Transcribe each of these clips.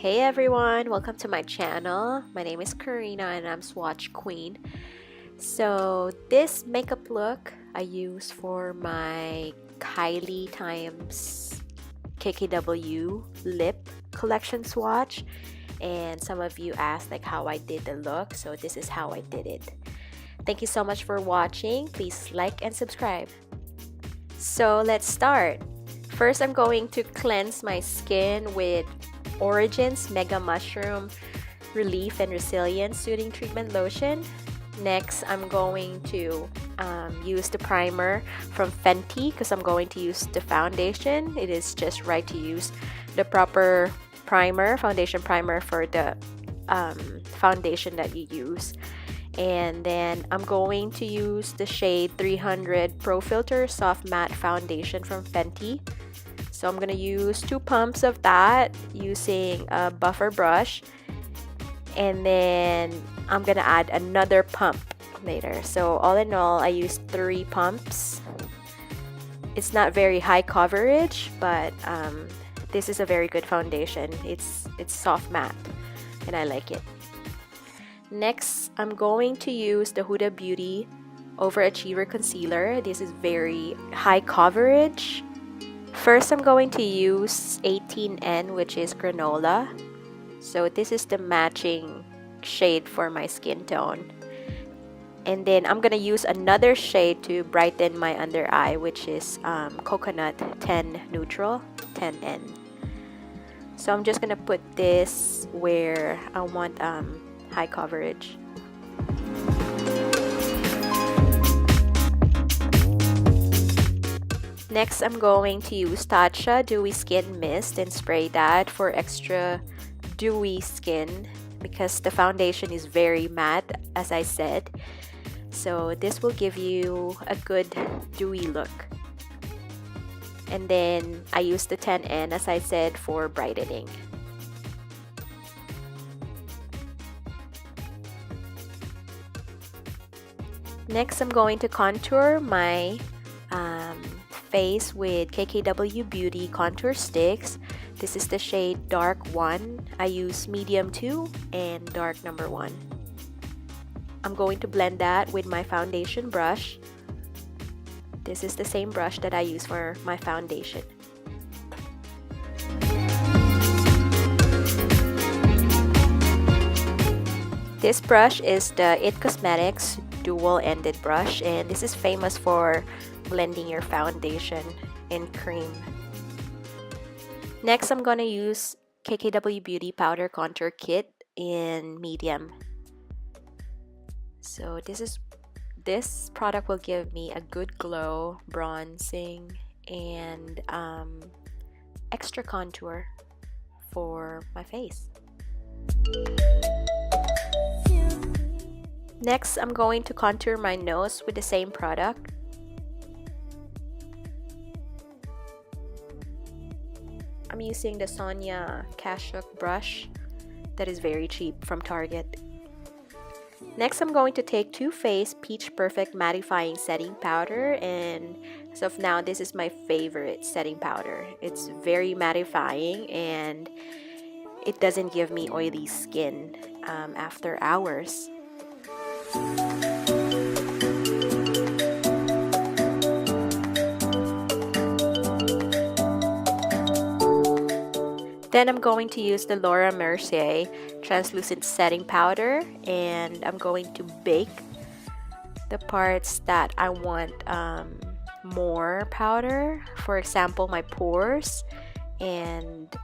Hey everyone, welcome to my channel. My name is Karina and I'm Swatch Queen. So this makeup look I use for my Kylie times KKW lip collection swatch, and some of you asked like how I did the look, so this is how I did it. Thank you so much for watching. Please like and subscribe. So let's start. First, I'm going to cleanse my skin with Origin's Mega Mushroom Relief and Resilience Soothing Treatment Lotion. Next, I'm going to use the primer from Fenty because I'm going to use the foundation. It is just right to use the proper primer, foundation primer for the foundation that you use. And then I'm going to use the shade 300 Pro Filt'r Soft Matte Foundation from Fenty. So I'm gonna use 2 pumps of that using a buffer brush, and then I'm gonna add another pump later. So all in all, I used 3 pumps. It's not very high coverage, but this is a very good foundation. It's soft matte and I like it. Next, I'm going to use the Huda Beauty Overachiever Concealer. This is very high coverage. First, I'm going to use 18N, which is Granola. So this is the matching shade for my skin tone. And then I'm going to use another shade to brighten my under eye, which is Coconut 10 Neutral 10N. So I'm just going to put this where I want high coverage. Next, I'm going to use TATCH Dewy Skin Mist and spray that for extra dewy skin because the foundation is very matte, as I said. So this will give you a good dewy look. And then I use the 10N, as I said, for brightening. Next, I'm going to contour my face with KKW Beauty contour sticks. This is the shade dark 1. I use medium 2 and dark number 1. I'm going to blend that with my foundation brush. This is the same brush that I use for my foundation. This brush is the IT Cosmetics dual-ended brush, and this is famous for blending your foundation in cream. Next, I'm gonna use KKW Beauty Powder Contour Kit in medium. So this product will give me a good glow, bronzing, and extra contour for my face. Next, I'm going to contour my nose with the same product. I'm using the Sonia Kashuk brush that is very cheap from Target. Next, I'm going to take Too Faced Peach Perfect Mattifying Setting Powder, and as of now, this is my favorite setting powder. It's very mattifying and it doesn't give me oily skin after hours. Then I'm going to use the Mercier translucent setting powder, and I'm going to bake the parts that I want more powder. For example, my pores, and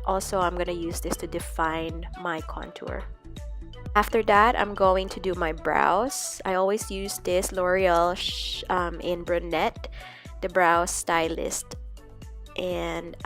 also I'm going to use this to define my contour. After that, I'm going to do my brows. I always use this Loreal in Brunette, the brow stylist, and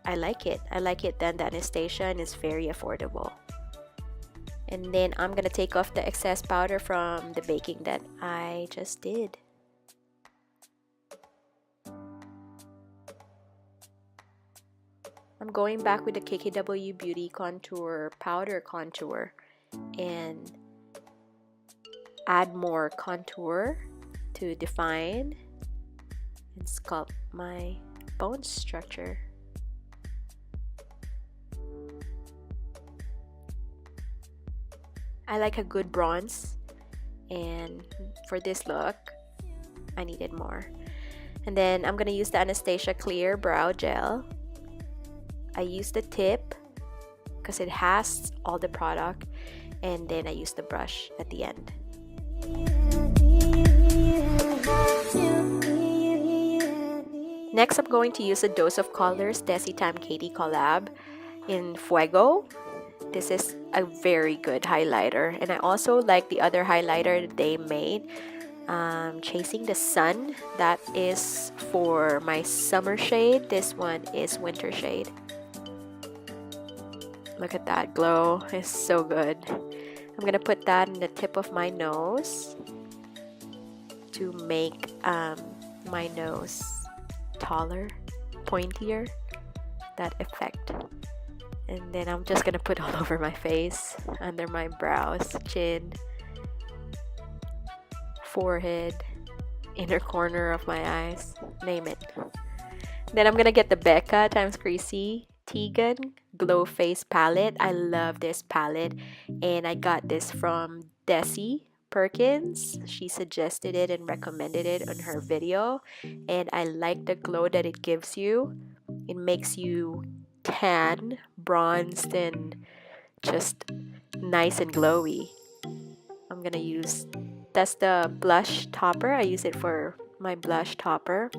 I like it. I like it than the Anastasia, and it's very affordable. And then I'm gonna take off the excess powder from the baking that I just did. I'm going back with the KKW Beauty Contour Powder Contour and add more contour to define and sculpt my bone structure. I like a good bronze, and for this look I needed more. And then I'm gonna use the Anastasia clear brow gel. I use the tip because it has all the product, and then I use the brush at the end. Next, I'm going to use a Dose of Colors DesixKaty collab in Fuego. This is a very good highlighter, and I also like the other highlighter that they made, Chasing the Sun. That is for my summer shade. This one is winter shade. Look at that glow, it's so good. I'm gonna put that in the tip of my nose to make my nose taller, pointier, that effect. And then I'm just gonna put all over my face, under my brows, chin, forehead, inner corner of my eyes, name it. Then I'm gonna get the Becca times Crissy Teigan Glow Face palette. I love this palette, and I got this from Desi Perkins. She suggested it and recommended it on her video, and I like the glow that it gives you. It makes you tan, bronzed, and just nice and glowy. I'm gonna use, that's the blush topper. I use it for my blush topper,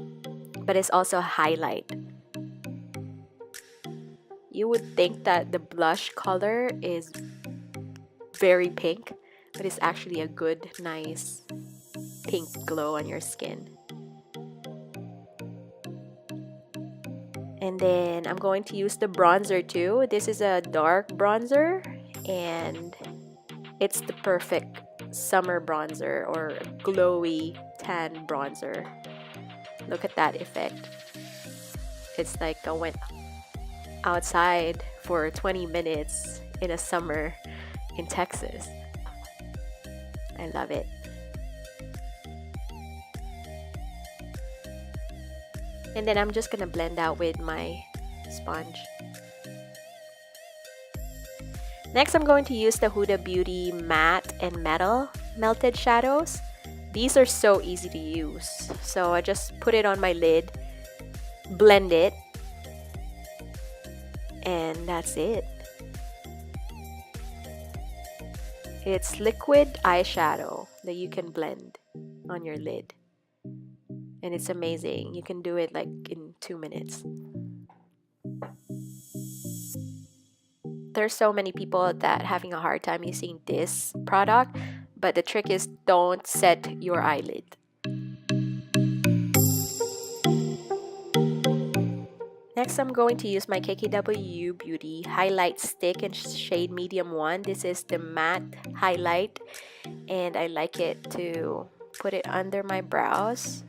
but it's also a highlight. You would think that the blush color is very pink, but it's actually a good, nice pink glow on your skin. And then I'm going to use the bronzer too. This is a dark bronzer, and it's the perfect summer bronzer or glowy tan bronzer. Look at that effect. It's like I went outside for 20 minutes in a summer in Texas. I love it. And then I'm just gonna blend out with my sponge. Next, I'm going to use the Huda Beauty Matte and Metal Melted Shadows. These are so easy to use. So I just put it on my lid, blend it, and that's it. It's liquid eyeshadow that you can blend on your lid, and it's amazing. You can do it like in 2 minutes. There's so many people that having a hard time using this product, but the trick is don't set your eyelid. Next, I'm going to use my KKW Beauty Highlight Stick in shade Medium 1. This is the matte highlight, and I like it to put it under my brows.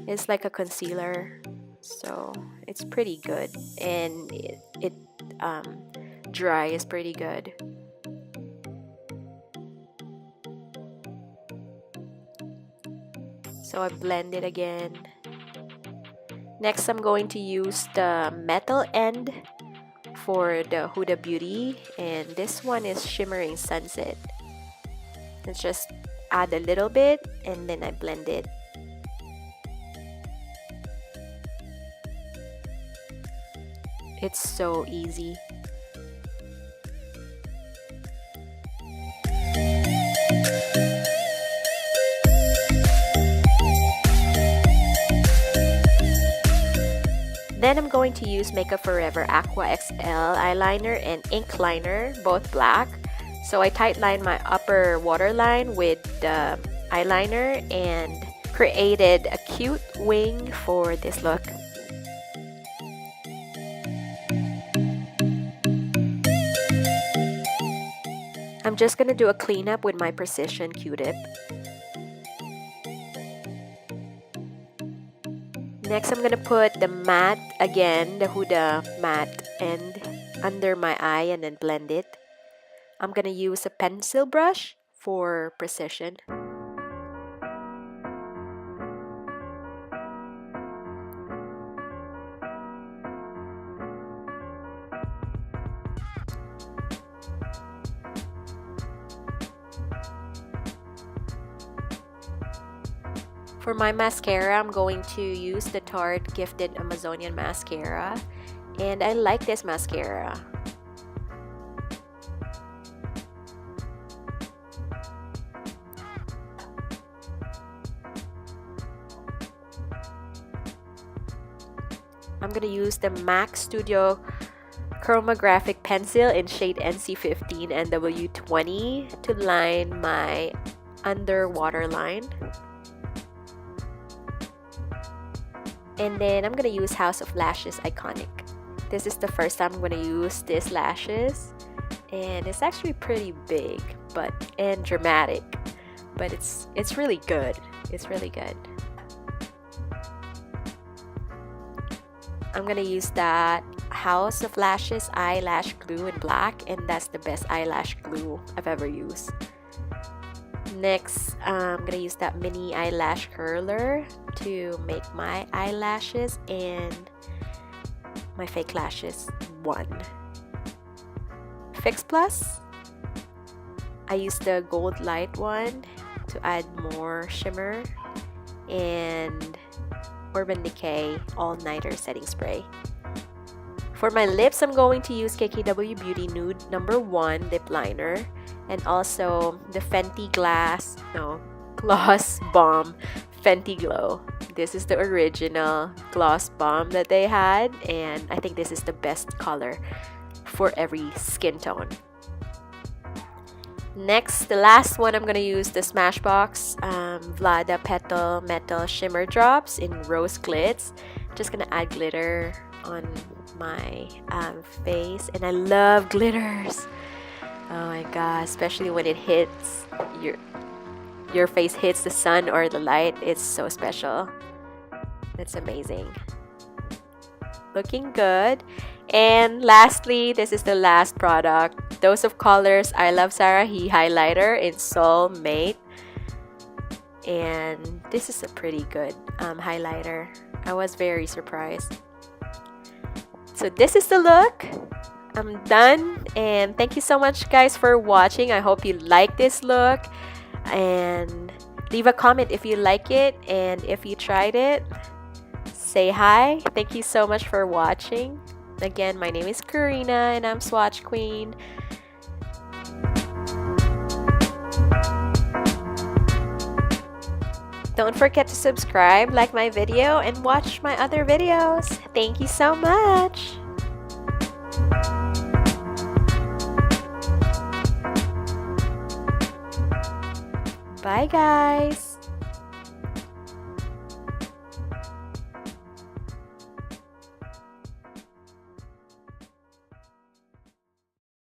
It's like a concealer, so it's pretty good, and it dries pretty good. So I blend it again. Next, I'm going to use the metal end for the Huda Beauty, and this one is Shimmering Sunset. Let's just add a little bit, and then I blend it. It's so easy. Then I'm going to use Makeup Forever Aqua XL eyeliner and ink liner, both black. So I tight-lined my upper waterline with the eyeliner and created a cute wing for this look. I'm just gonna do a cleanup with my Precision Q-tip. Next, I'm gonna put the matte again, the Huda matte end under my eye and then blend it. I'm gonna use a pencil brush for precision. For my mascara, I'm going to use the Tarte Gifted Amazonian Mascara. And I like this mascara. I'm gonna use the MAC Studio Chromographic pencil in shade NC15 and W20 to line my underwater line. And then I'm gonna use House of Lashes Iconic. This is the first time I'm gonna use these lashes, and it's actually pretty big and dramatic, but it's really good. It's really good. I'm gonna use that House of Lashes eyelash glue in black, and that's the best eyelash glue I've ever used. Next, I'm gonna use that mini eyelash curler to make my eyelashes and my fake lashes one. Fix Plus, I use the gold light one to add more shimmer, and Urban Decay All Nighter Setting Spray. For my lips, I'm going to use KKW Beauty Nude No. 1 Lip Liner, and also the Fenty Gloss Bomb Fenty Glow. This is the original gloss bomb that they had, and I think this is the best color for every skin tone. Next, the last one, I'm gonna use the Smashbox Vlada Petal Metal Shimmer Drops in Rose Glitz. Just gonna add glitter on my face, and I love glitters. Oh my god, especially when it hits your face, hits the sun or the light. It's so special. It's amazing. Looking good. And lastly, this is the last product, Dose of Colors I Love Sarahi highlighter in Soul Mate. And this is a pretty good highlighter. I was very surprised. So this is the look. I'm done, and thank you so much guys for watching. I hope you like this look, and leave a comment if you like it, and if you tried it, say hi. Thank you so much for watching. Again, my name is Karina, and I'm Swatch Queen. Don't forget to subscribe, like my video, and watch my other videos. Thank you so much. Bye guys.